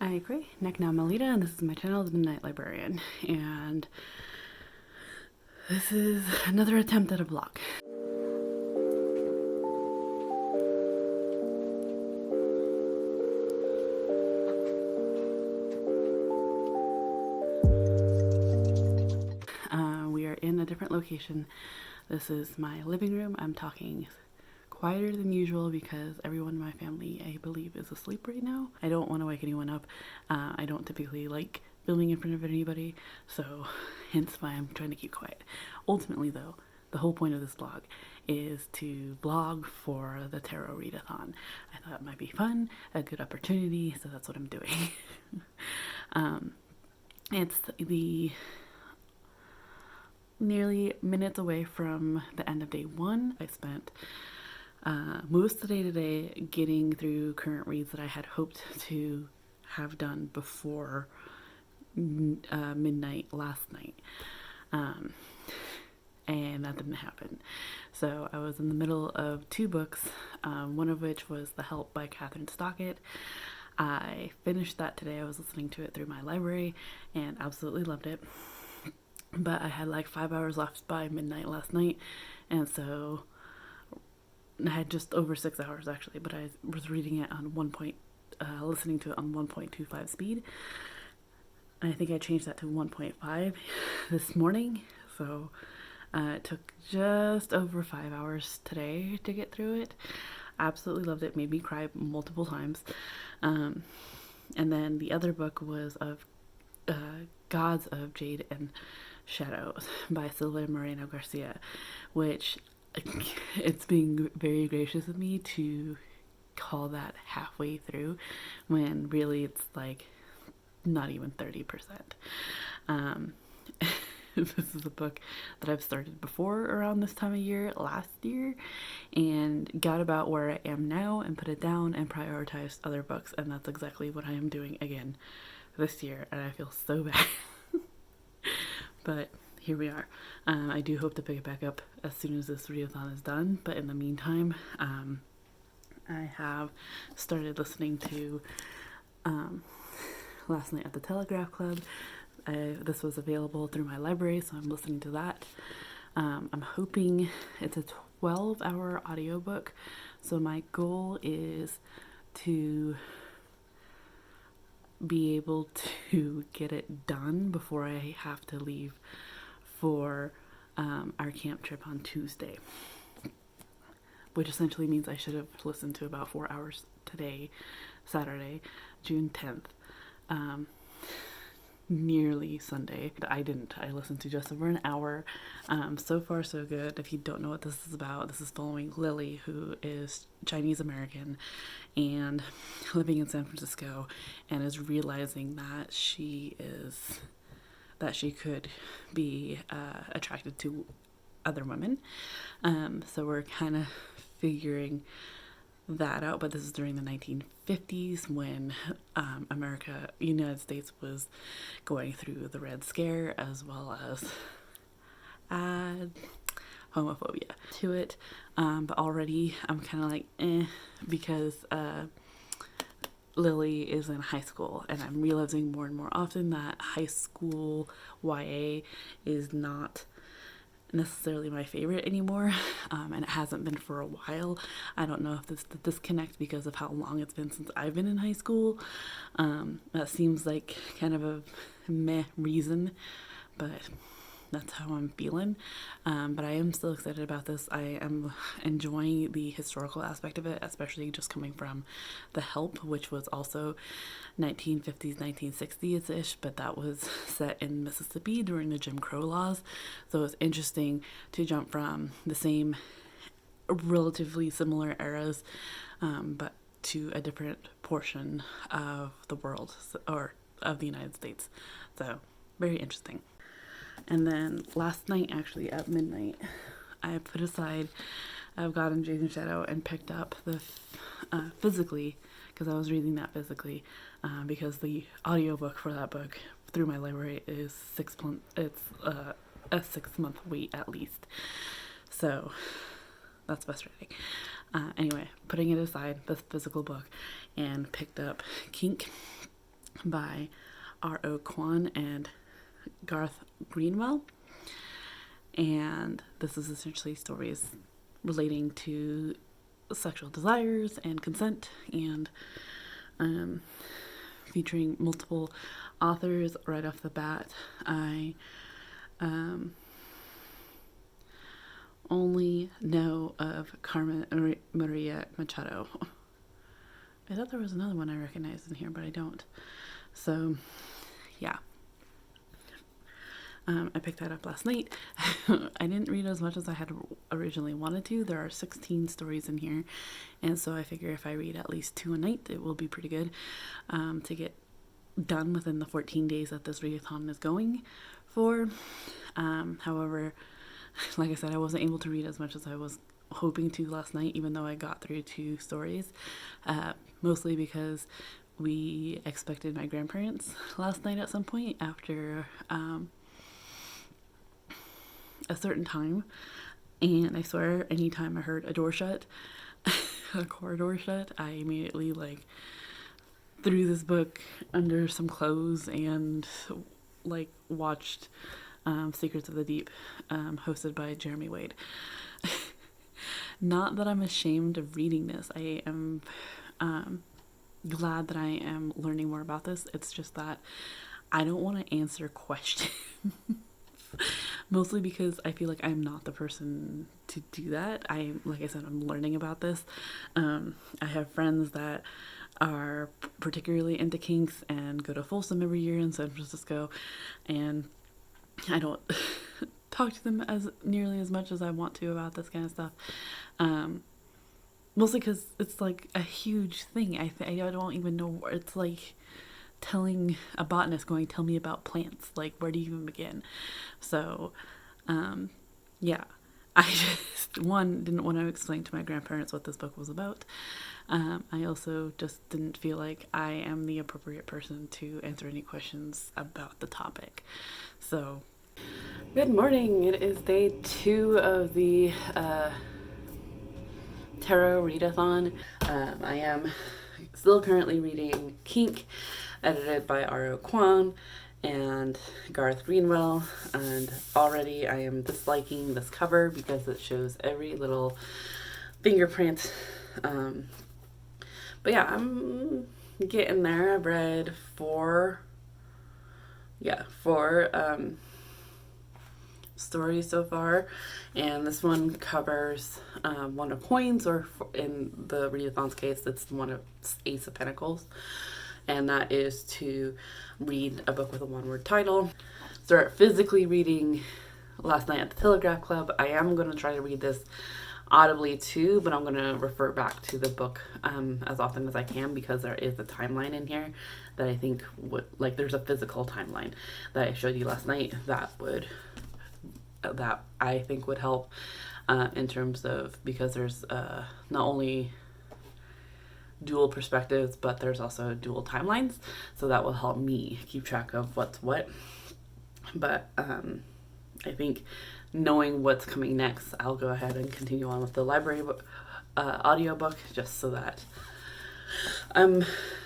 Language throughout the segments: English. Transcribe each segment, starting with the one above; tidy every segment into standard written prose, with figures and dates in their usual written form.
I agree. Neck now Malinda, and this is my channel, The Midnight Librarian, and this is another attempt at a vlog. We are in a different location. This is my living room. I'm talking quieter than usual because everyone in my family, I believe, is asleep right now. I don't want to wake anyone up. I don't typically like filming in front of anybody, so hence why I'm trying to keep quiet. Ultimately, though, the whole point of this vlog is to vlog for the tarot readathon. I thought it might be fun, a good opportunity, so that's what I'm doing. It's the nearly minutes away from the end of day one. I spent most of the day today getting through current reads that I had hoped to have done before midnight last night, and that didn't happen. So I was in the middle of two books, one of which was The Help by Kathryn Stockett. I finished that today. I was listening to it through my library and absolutely loved it. But I had like 5 hours left by midnight last night, and so I had just over 6 hours actually, but I was reading it on listening to it on 1.25 speed. And I think I changed that to 1.5 this morning, so it took just over 5 hours today to get through it. Absolutely loved it, made me cry multiple times. And then the other book was of Gods of Jade and Shadows by Silvia Moreno-Garcia, which it's being very gracious of me to call that halfway through when really it's like not even 30%. This is a book that I've started before around this time of year last year and got about where I am now and put it down and prioritized other books, and that's exactly what I am doing again this year, and I feel so bad. But here we are. I do hope to pick it back up as soon as this readathon is done, but in the meantime, I have started listening to Last Night at the Telegraph Club. This was available through my library, so I'm listening to that. I'm hoping it's a 12-hour audiobook, so my goal is to be able to get it done before I have to leave for our camp trip on Tuesday, which essentially means I should have listened to about 4 hours today, Saturday, June 10th, nearly Sunday. I didn't. I listened to just over an hour. So far so good. If you don't know what this is about, this is following Lily, who is Chinese American and living in San Francisco, and is realizing that she could be attracted to other women. So we're kind of figuring that out, but this is during the 1950s when United States was going through the Red Scare, as well as homophobia to it. But already I'm kind of like because Lily is in high school, and I'm realizing more and more often that high school YA is not necessarily my favorite anymore, and it hasn't been for a while. I don't know if this the disconnect because of how long it's been since I've been in high school. That seems like kind of a meh reason, but that's how I'm feeling. But I am still excited about this. I am enjoying the historical aspect of it, especially just coming from The Help, which was also 1950s, 1960s-ish, but that was set in Mississippi during the Jim Crow laws. So it's interesting to jump from the same relatively similar eras, but to a different portion of the world, or of the United States. So very interesting. And then last night, actually at midnight, I put aside I've gotten Jade and Shadow and picked up the physically, because I was reading that physically, because the audiobook for that book through my library is 6 months. It's a 6-month wait at least, so that's frustrating. Anyway, putting it aside, this physical book, and picked up Kink, by R.O. Kwon and Garth Greenwell. And this is essentially stories relating to sexual desires and consent, and featuring multiple authors. Right off the bat, I only know of Carmen Maria Machado. I thought there was another one I recognized in here, but I don't. So, yeah. I picked that up last night. I didn't read as much as I had originally wanted to. There are 16 stories in here, and so I figure if I read at least 2 a night, it will be pretty good to get done within the 14 days that this readathon is going for. However, like I said, I wasn't able to read as much as I was hoping to last night, even though I got through 2 stories, mostly because we expected my grandparents last night at some point after a certain time, and I swear anytime I heard a door shut, a corridor shut, I immediately threw this book under some clothes and watched Secrets of the Deep, hosted by Jeremy Wade. Not that I'm ashamed of reading this. I am glad that I am learning more about this. It's just that I don't want to answer questions. Mostly because I feel like I'm not the person to do that. Like I said, I'm learning about this. I have friends that are particularly into kinks and go to Folsom every year in San Francisco, and I don't talk to them as nearly as much as I want to about this kind of stuff. Mostly because it's a huge thing. I don't even know. It's like telling a botanist going, tell me about plants. Where do you even begin? So, yeah. I just, didn't want to explain to my grandparents what this book was about. I also just didn't feel like I am the appropriate person to answer any questions about the topic. So, good morning. It is day 2 of the Tarot Readathon. I am still currently reading Kink, edited by R.O. Kwon and Garth Greenwell, and already I am disliking this cover because it shows every little fingerprint. But yeah, I'm getting there. I've read 4 stories so far, and this one covers one of coins, or in the Readathon's case, it's one of Ace of Pentacles, and that is to read a book with a 1-word title. Start physically reading last night at the Telegraph Club. I am going to try to read this audibly too, but I'm going to refer back to the book as often as I can, because there is a timeline in here that I think would, there's a physical timeline that I showed you last night that I think would help in terms of, because there's not only dual perspectives, but there's also dual timelines, so that will help me keep track of what's what. But I think knowing what's coming next, I'll go ahead and continue on with the library audiobook, just so that I'm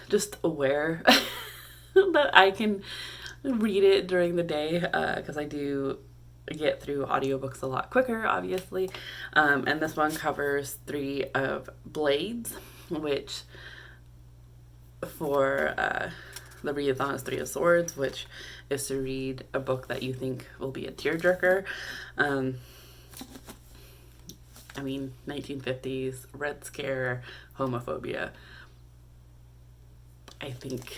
just aware that I can read it during the day, because I do get through audiobooks a lot quicker, obviously. And this one covers 3 of Blades, which for the Readathon is 3 of Swords, which is to read a book that you think will be a tearjerker. 1950s, Red Scare, homophobia. I think,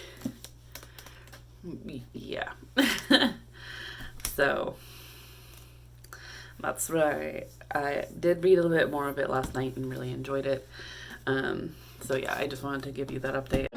yeah. So that's right. I did read a little bit more of it last night and really enjoyed it. So yeah, I just wanted to give you that update.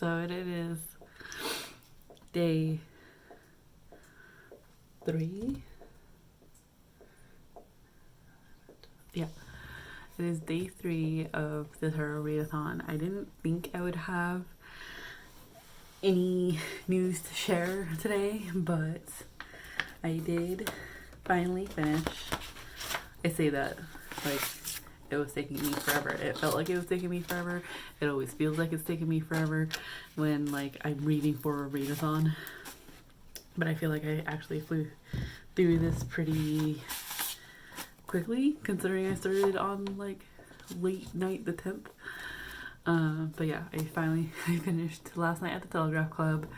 So it is day 3. Yeah, it is day 3 of the Readathon. I didn't think I would have any news to share today, but I did finally finish. I say that like it was taking me forever. It felt like it was taking me forever. It always feels like it's taking me forever when like I'm reading for a readathon. But I feel like I actually flew through this pretty quickly, considering I started on like late night the 10th. But yeah, I finished last night at the Telegraph Club.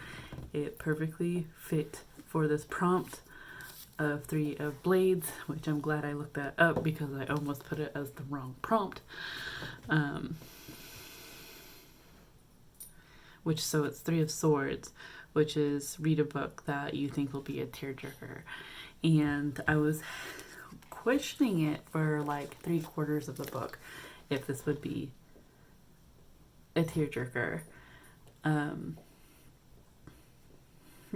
It perfectly fit for this prompt of 3 of blades, which I'm glad I looked that up because I almost put it as the wrong prompt. So it's 3 of swords, which is read a book that you think will be a tearjerker. And I was questioning it for like 3/4 of the book if this would be a tearjerker.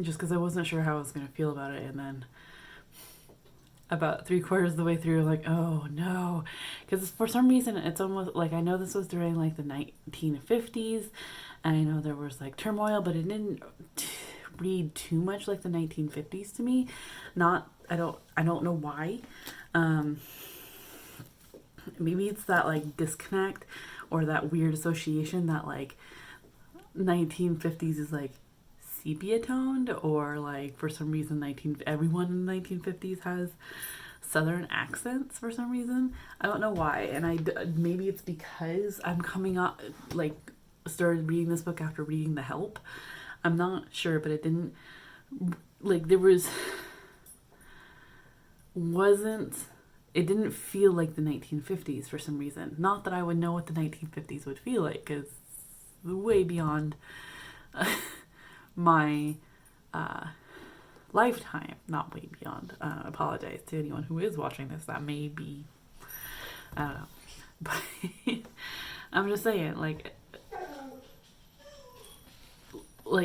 Just because I wasn't sure how I was going to feel about it, and then about 3/4 of the way through, like, oh no, because for some reason it's almost like I know this was during like the 1950s, and I know there was like turmoil, but it didn't read too much like the 1950s to me. I don't know why. Maybe it's that like disconnect or that weird association that like 1950s is like sepia toned, or like for some reason everyone in the 1950s has southern accents for some reason. I don't know why, and maybe it's because I'm coming up like started reading this book after reading The Help. I'm not sure, but it didn't like it didn't feel like the 1950s for some reason. Not that I would know what the 1950s would feel like, because way beyond my lifetime. Not way beyond. Apologize to anyone who is watching this. That may be, I don't know. But I'm just saying, like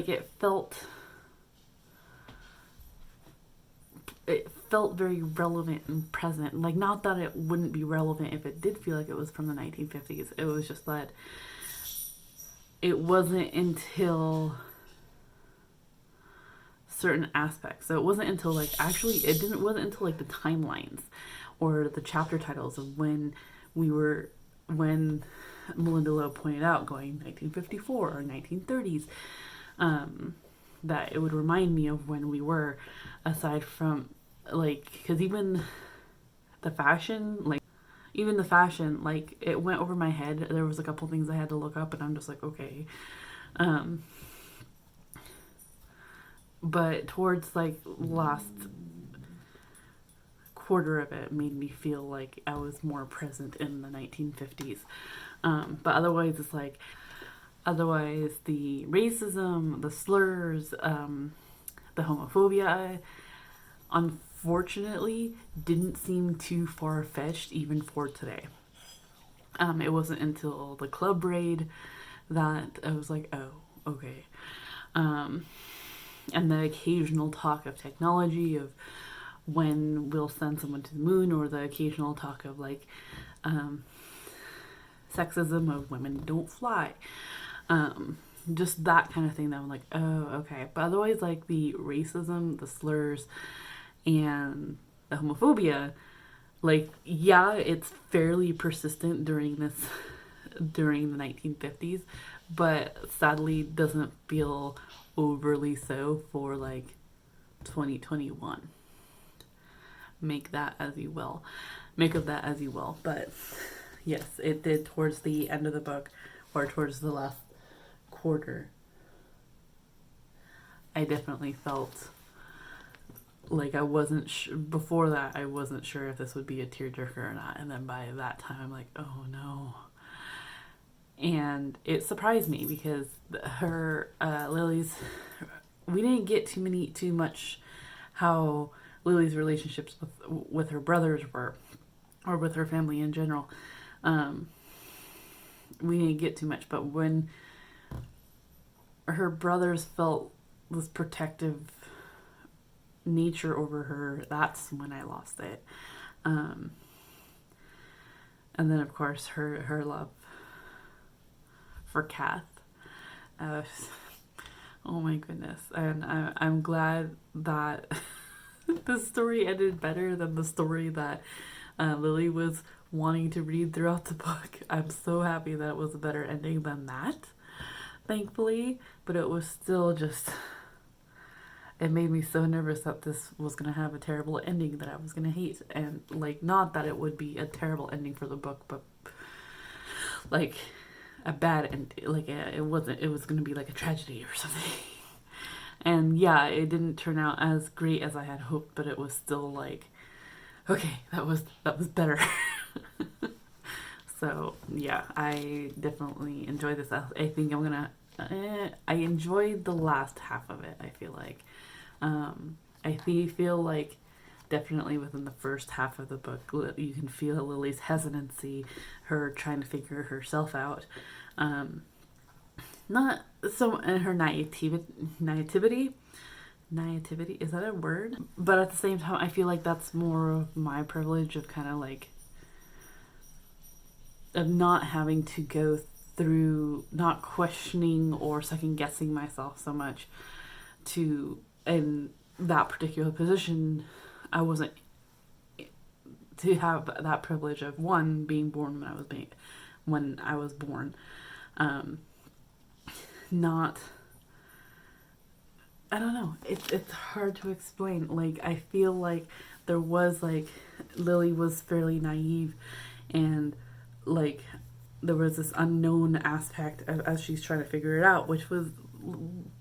it felt very relevant and present. Like, not that it wouldn't be relevant if it did feel like it was from the 1950s. It was just that it wasn't until certain aspects. So it wasn't until like it wasn't until like the timelines or the chapter titles of when Malinda Lowe pointed out going 1954 or 1930s, that it would remind me of when we were, aside from like, because even the fashion, like it went over my head. There was a couple things I had to look up, and I'm just like, okay. But towards like last quarter of it made me feel like I was more present in the 1950s. But otherwise it's like, the racism, the slurs, the homophobia, unfortunately didn't seem too far-fetched even for today. It wasn't until the club raid that I was like, oh, okay. And the occasional talk of technology, of when we'll send someone to the moon, or the occasional talk of like sexism of women don't fly. Just that kind of thing that I'm like, oh, okay. But otherwise, like the racism, the slurs, and the homophobia, like, yeah, it's fairly persistent during the 1950s, but sadly doesn't feel overly so for like 2021. Make of that as you will. But yes, it did towards the end of the book, or towards the last quarter. I definitely felt like I wasn't before that. I wasn't sure if this would be a tearjerker or not, and then by that time I'm like, oh no. And it surprised me because Lily's, we didn't get too much how Lily's relationships with her brothers were, or with her family in general. We didn't get too much, but when her brothers felt this protective nature over her, that's when I lost it. And then, of course, her love for Kath. Oh my goodness. And I'm glad that the story ended better than the story that Lily was wanting to read throughout the book. I'm so happy that it was a better ending than that, thankfully. But it was still just, it made me so nervous that this was going to have a terrible ending that I was going to hate. And, like, not that it would be a terrible ending for the book, but, like, a bad end. Like, it was going to be like a tragedy or something. And yeah, it didn't turn out as great as I had hoped, but it was still like, okay, that was better. So yeah, I definitely enjoyed this. I think I'm gonna. I enjoyed the last half of it. I feel like, I feel like definitely within the first half of the book, you can feel Lily's hesitancy, her trying to figure herself out. Not so, and her naivety, is that a word? But at the same time, I feel like that's more of my privilege of kind of like, of not having to go through, not questioning or second guessing myself so much to, in that particular position, I wasn't to have that privilege of, one, being born when I was born. Not, I don't know, it's hard to explain. Like, I feel like there was, like, Lily was fairly naive, and like there was this unknown aspect as she's trying to figure it out, which was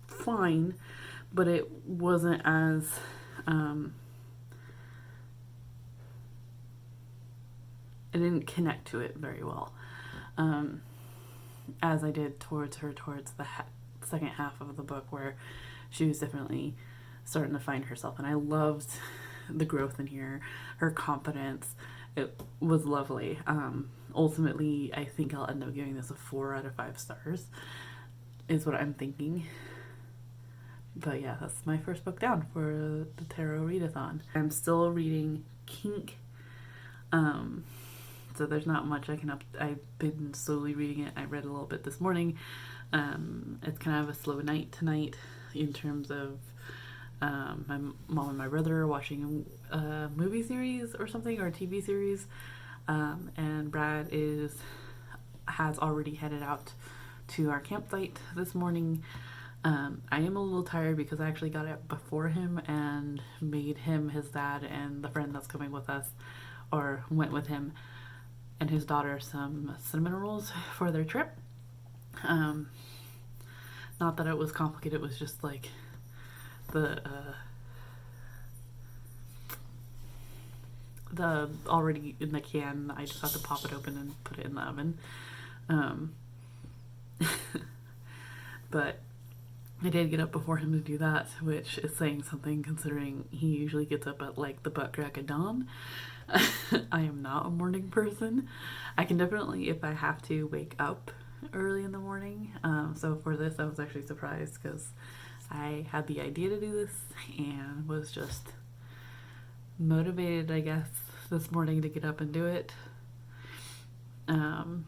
fine, but it wasn't as I didn't connect to it very well, as I did towards the second half of the book, where she was definitely starting to find herself. And I loved the growth in here, her confidence. It was lovely. Ultimately, I think I'll end up giving this a 4 out of 5 stars, is what I'm thinking. But yeah, that's my first book down for the Tarot Readathon. I'm still reading Kink. So there's not much I can I've been slowly reading it. I read a little bit this morning. It's kind of a slow night tonight in terms of my mom and my brother are watching a movie series or something, or a TV series. And Brad has already headed out to our campsite this morning. I am a little tired because I actually got up before him and made him, his dad, and the friend that's coming with us, or went with him, and his daughter some cinnamon rolls for their trip. Not that it was complicated, it was just like the already in the can, I just have to pop it open and put it in the oven. But I did get up before him to do that, which is saying something considering he usually gets up at like the butt crack of dawn. I am not a morning person. I can definitely, if I have to, wake up early in the morning. So for this, I was actually surprised because I had the idea to do this and was just motivated, I guess, this morning to get up and do it. And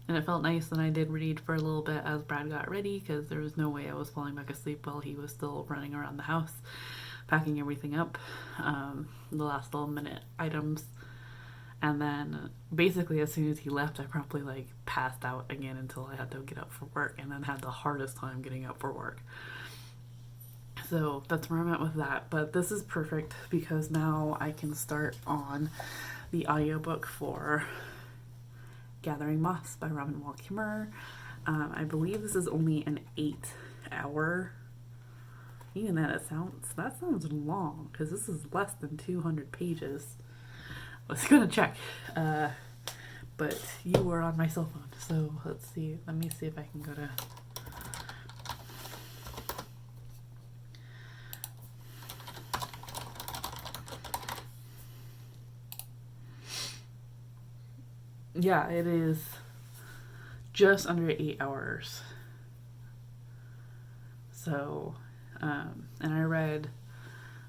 it felt nice when I did read for a little bit as Brad got ready, because there was no way I was falling back asleep while he was still running around the house, packing everything up, the last little minute items. And then basically as soon as he left, I probably like passed out again until I had to get up for work, and then had the hardest time getting up for work. So that's where I'm at with that. But this is perfect because now I can start on the audiobook for Gathering Moss by Kimmerer. I believe this is only an 8-hour. Even that sounds long, because this is less than 200 pages. I was gonna check, but you were on my cell phone, so let's see. Let me see if I can go to. Yeah, it is just under 8 hours. So, and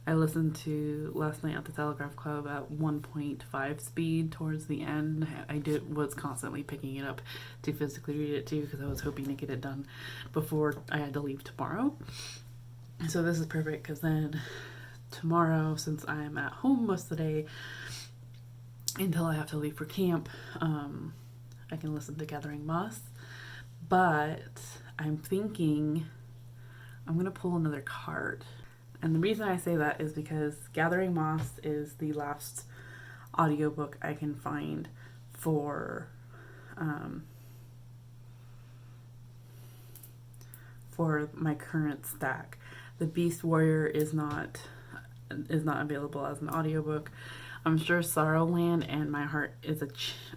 I listened to last night at the Telegraph Club at 1.5 speed towards the end. Was constantly picking it up to physically read it too, because I was hoping to get it done before I had to leave tomorrow. So this is perfect, because then tomorrow, since I'm at home most of the day until I have to leave for camp, I can listen to Gathering Moss. But I'm thinking I'm going to pull another card. And the reason I say that is because Gathering Moss is the last audiobook I can find for my current stack. The Beast Warrior is not available as an audiobook. I'm sure Sorrowland and My Heart is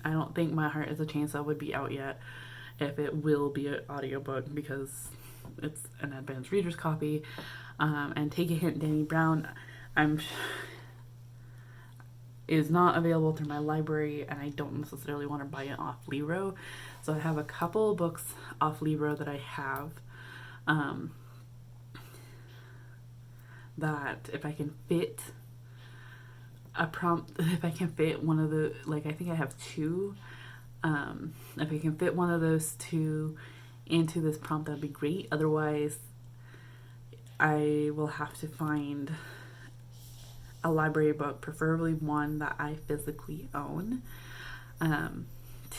I don't think My Heart is a Chainsaw would be out yet, if it will be an audiobook, because it's an advanced reader's copy. And Take a Hint, Dani Brown is not available through my library, and I don't necessarily want to buy it off Libro. So I have a couple of books off Libro that I have, that if I can fit a prompt, if I can fit one of the, I think I have two, if I can fit one of those two into this prompt, that'd be great. Otherwise, I will have to find a library book, preferably one that I physically own,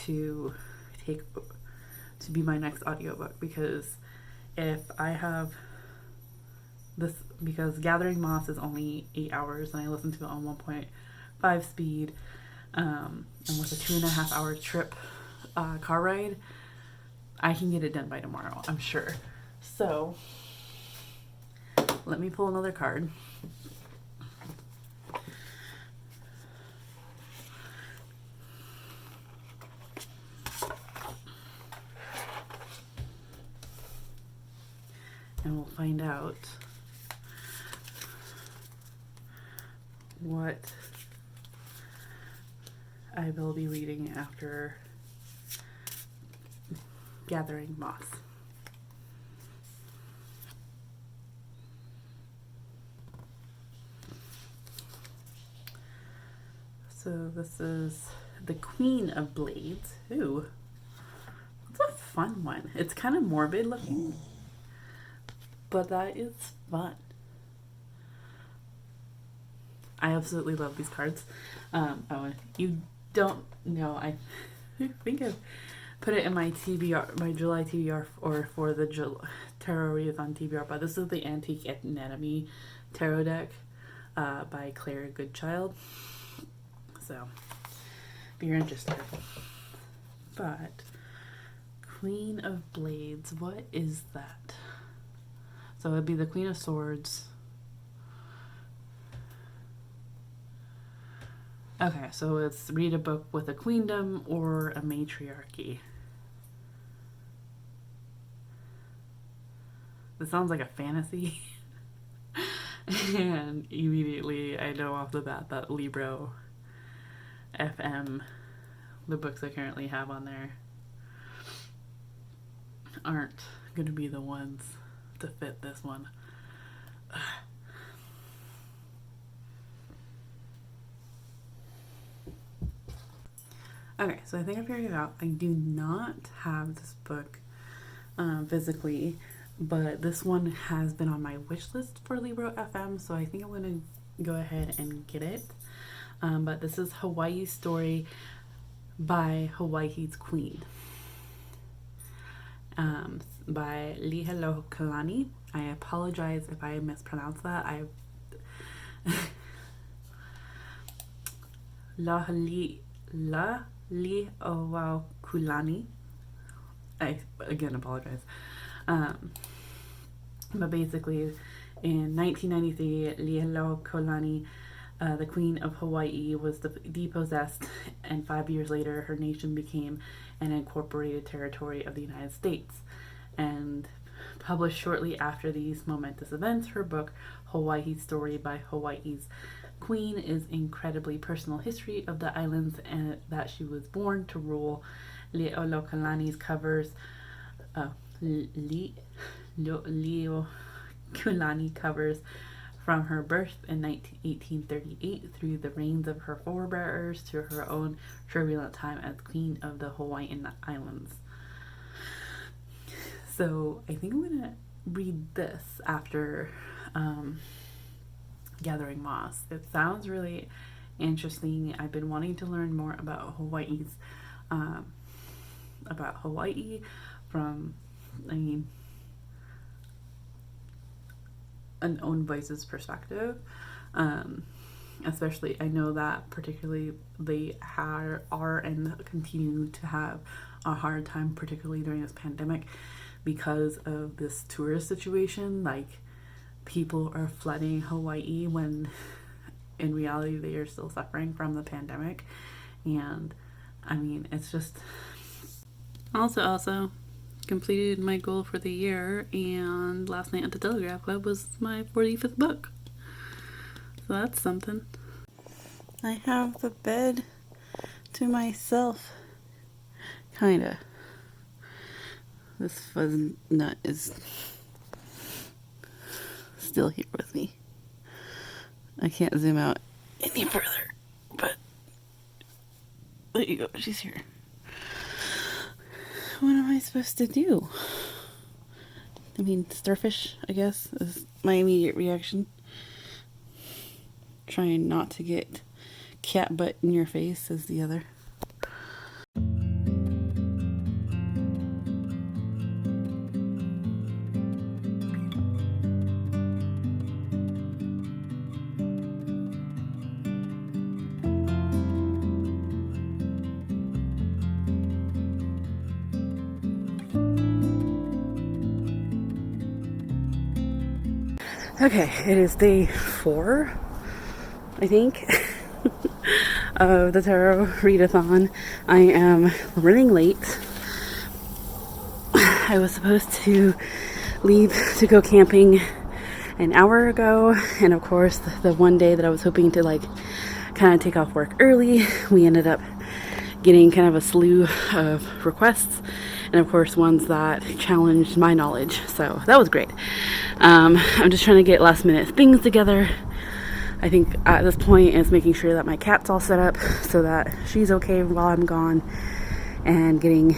to be my next audiobook, because if I have this, because Gathering Moss is only 8 hours and I listen to it on 1.5 speed, and with a 2.5 hour trip, car ride, I can get it done by tomorrow, I'm sure. So let me pull another card. And we'll find out what I will be reading after Gathering Moss. So this is the Queen of Blades. Ooh, that's a fun one. It's kind of morbid looking, but that is fun. I absolutely love these cards. You don't know, I think I've put it in my TBR, my July TBR, or for the Tarot Readathon TBR, but this is the Antique Anatomy Tarot deck by Claire Goodchild. So, if you're interested. But, Queen of Blades, what is that? So it'd be the Queen of Swords. Okay, so it's read a book with a queendom or a matriarchy. This sounds like a fantasy. And immediately I know off the bat that Libro FM, the books I currently have on there, aren't going to be the ones to fit this one. Okay, so I think I figured it out. I do not have this book physically, but this one has been on my wish list for Libro FM, so I think I'm going to go ahead and get it. But this is Hawaii's Story by Hawaii's Queen, by Liliuokalani. I apologize if I mispronounce that. Liliuokalani. I again apologize. But basically, in 1993, Liliuokalani, the Queen of Hawaii, was depossessed, and 5 years later, her nation became an incorporated territory of the United States. And published shortly after these momentous events, her book, Hawaii's Story by Hawaii's Queen, is incredibly personal history of the islands and that she was born to rule. Liliuokalani's covers Liliuokalani covers from her birth in 1838 through the reigns of her forebears to her own turbulent time as Queen of the Hawaiian Islands. So I think I'm going to read this after Gathering Moss. It sounds really interesting. I've been wanting to learn more about Hawaii from, an own voice's perspective. Especially, I know that particularly they are and continue to have a hard time, particularly during this pandemic, because of this tourist situation. Like, people are flooding Hawaii when in reality they are still suffering from the pandemic. And it's just also completed my goal for the year, and last night at the Telegraph Club was my 45th book, so that's something. I have the bed to myself, kinda. This fuzz nut is still here with me. I can't zoom out any further, but there you go, she's here. What am I supposed to do? Starfish, I guess, is my immediate reaction. Trying not to get cat butt in your face is the other. Okay, it is day 4, I think, of the tarot readathon. I am running late. I was supposed to leave to go camping an hour ago, and of course the one day that I was hoping to kind of take off work early, we ended up getting kind of a slew of requests, and of course ones that challenged my knowledge, so that was great. I'm just trying to get last minute things together. I think at this point it's making sure that my cat's all set up so that she's okay while I'm gone, and getting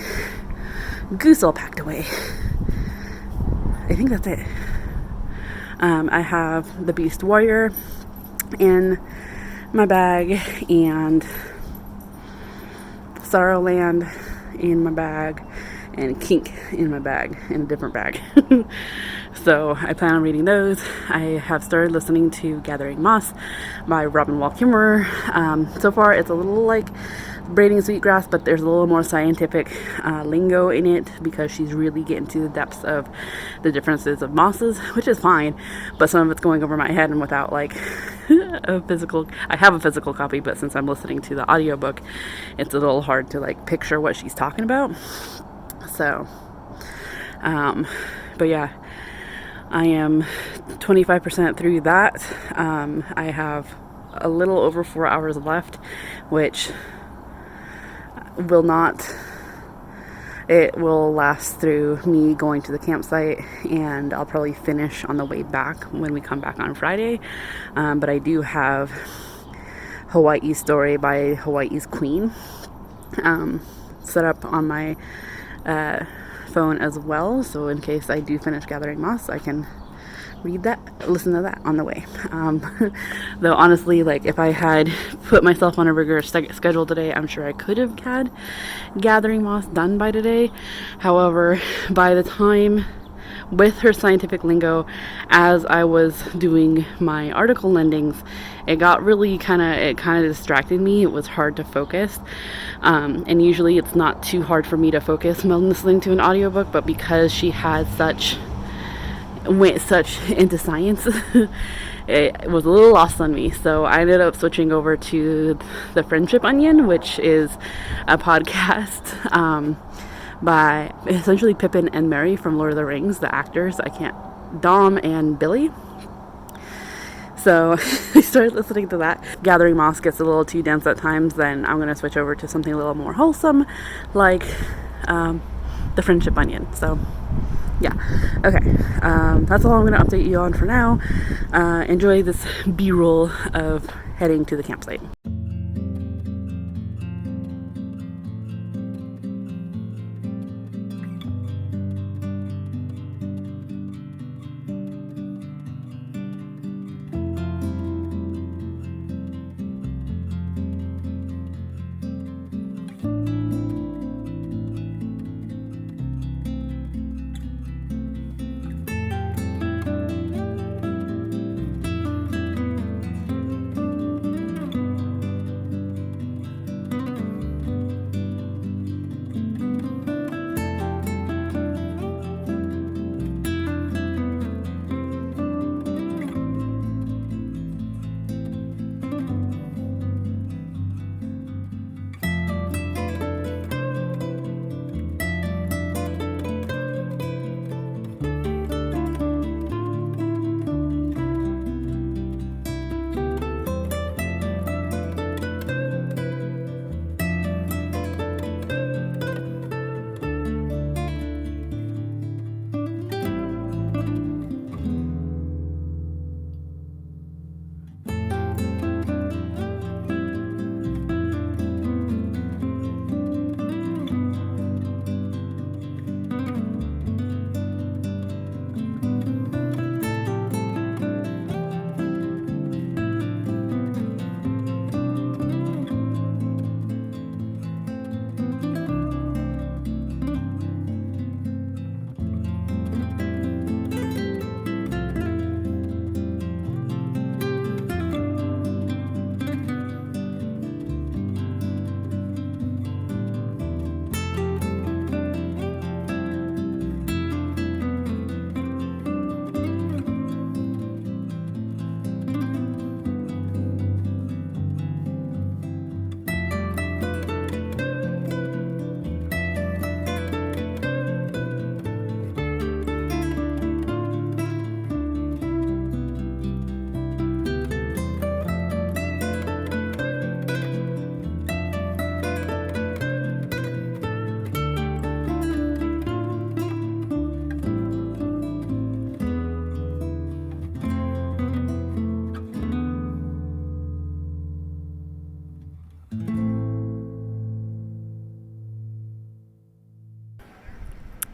Goose all packed away. I think that's it. I have the Beast Warrior in my bag and Sorrowland in my bag and Kink in my bag, in a different bag. So I plan on reading those. I have started listening to Gathering Moss by Robin Wall Kimmerer. So far it's a little like braiding sweetgrass, but there's a little more scientific lingo in it, because she's really getting to the depths of the differences of mosses, which is fine, but some of it's going over my head, and without I have a physical copy, but since I'm listening to the audiobook, it's a little hard to picture what she's talking about. So but yeah, I am 25% through that. I have a little over 4 hours left, which will last through me going to the campsite, and I'll probably finish on the way back when we come back on Friday. But I do have Hawaii Story by Hawaii's Queen set up on my phone as well, so in case I do finish Gathering Moss, I can listen to that on the way. Though honestly, if I had put myself on a rigorous schedule today, I'm sure I could have had Gathering Moss done by today. However, by the time, with her scientific lingo, as I was doing my article lendings, it got really kind of distracted me. It was hard to focus, and usually it's not too hard for me to focus when listening to an audiobook, but because she had went such into science, it was a little lost on me. So I ended up switching over to The Friendship Onion, which is a podcast by essentially Pippin and Merry from Lord of the Rings, the actors. Dom and Billy. So I started listening to that. Gathering Moss gets a little too dense at times, then I'm going to switch over to something a little more wholesome, like The Friendship Onion. So yeah. Okay. That's all I'm going to update you on for now. Enjoy this B-roll of heading to the campsite.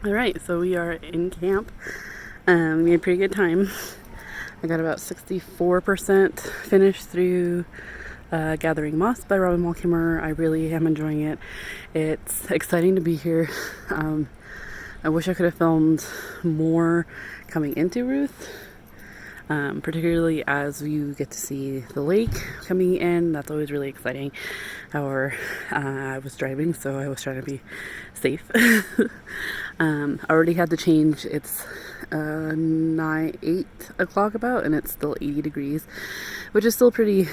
Alright, so we are in camp. We had a pretty good time. I got about 64% finished through Gathering Moss by Robin Wall Kimmerer. I really am enjoying it. It's exciting to be here. I wish I could have filmed more coming into Ruth, particularly as you get to see the lake coming in. That's always really exciting. However, I was driving, so I was trying to be safe. I already had to change. It's 8 o'clock about, and it's still 80 degrees, which is still pretty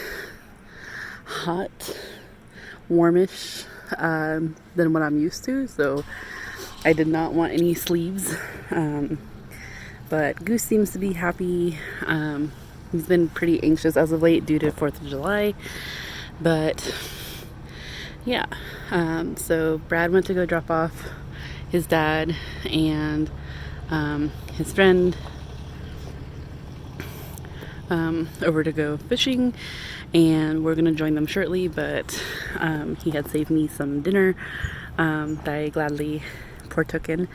hot, warmish than what I'm used to. So I did not want any sleeves. But Goose seems to be happy. He's been pretty anxious as of late due to 4th of July. But yeah, so Brad went to go drop off his dad and his friend over to go fishing, and we're gonna join them shortly. But he had saved me some dinner that I gladly partook in,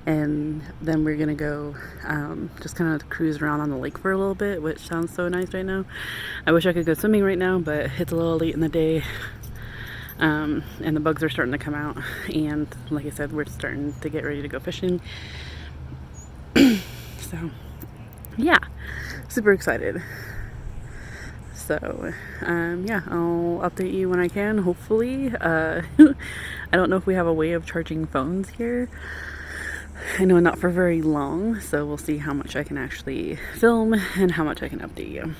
and then we're gonna go just kind of cruise around on the lake for a little bit, which sounds so nice right now. I wish I could go swimming right now, but it's a little late in the day, and the bugs are starting to come out, and like I said, we're starting to get ready to go fishing. So yeah, super excited. So yeah, I'll update you when I can, hopefully. I don't know if we have a way of charging phones here. I know not for very long, so we'll see how much I can actually film and how much I can update you.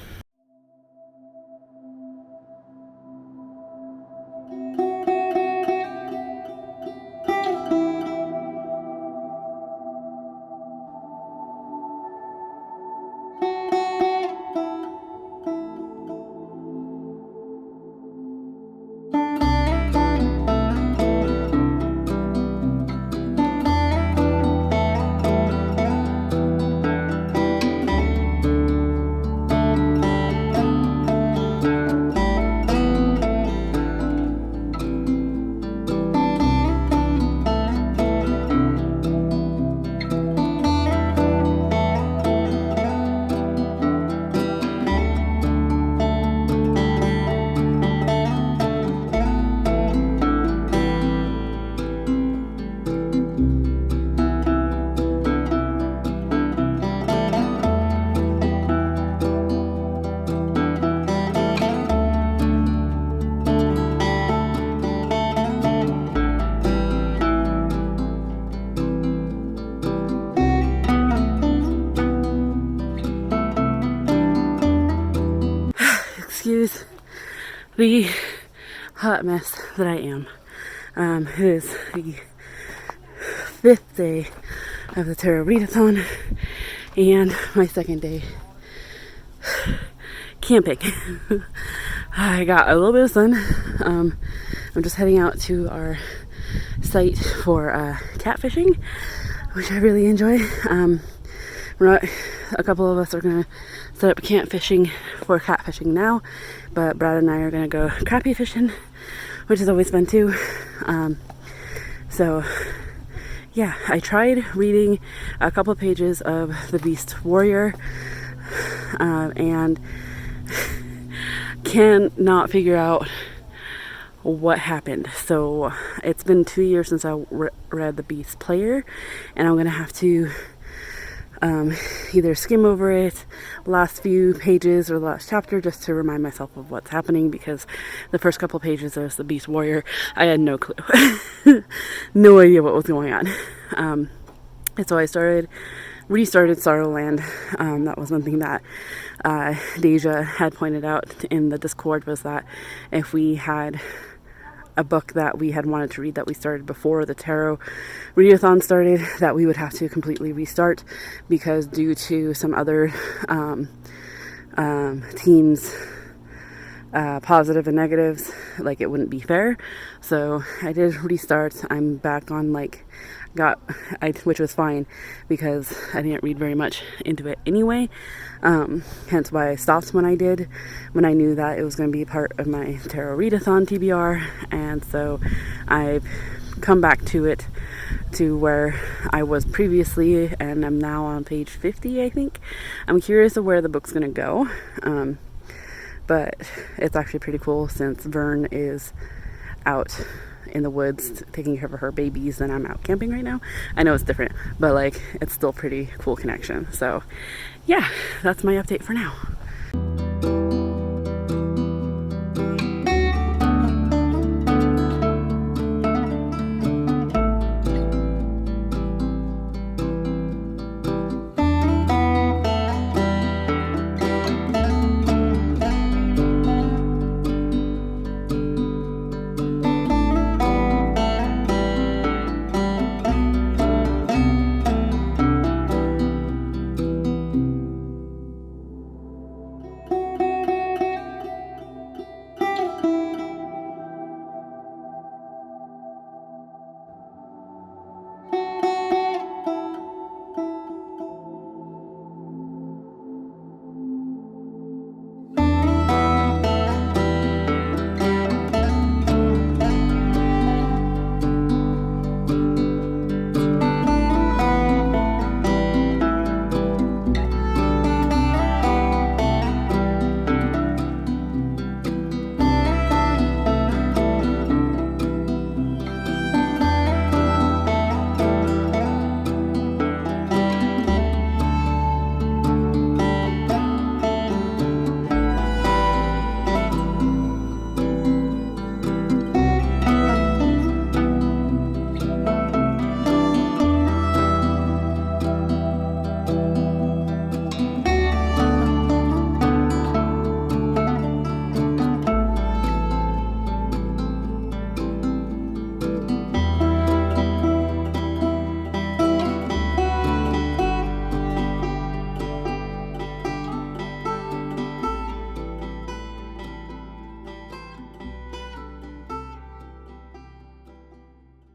the hot mess that I am. It is the 5th day of the tarot readathon and my 2nd day camping. I got a little bit of sun. I'm just heading out to our site for catfishing, which I really enjoy. A couple of us are going to set up camp fishing for catfishing now, but Brad and I are going to go crappie fishing, which is always fun too. So yeah, I tried reading a couple of pages of The Beast Warrior and cannot figure out what happened. So it's been 2 years since I read The Beast Player, and I'm going to have to either skim over it, last few pages or the last chapter, just to remind myself of what's happening, because the first couple pages of The Beast Warrior, I had no clue. No idea what was going on. And so I restarted Sorrowland. That was one thing that Deja had pointed out in the Discord, was that if we had a book that we had wanted to read that we started before the tarot readathon started, that we would have to completely restart, because due to some other teams' positive and negatives, like, it wouldn't be fair. So I did restart. I'm back on which was fine, because I didn't read very much into it anyway. Hence why I stopped when I did, when I knew that it was going to be part of my tarot readathon TBR. And so I've come back to it, to where I was previously, and I'm now on page 50, I think. I'm curious of where the book's going to go, but it's actually pretty cool, since Vern is out in the woods taking care of her babies and I'm out camping right now. I know it's different, but like, it's still pretty cool connection. So yeah, that's my update for now.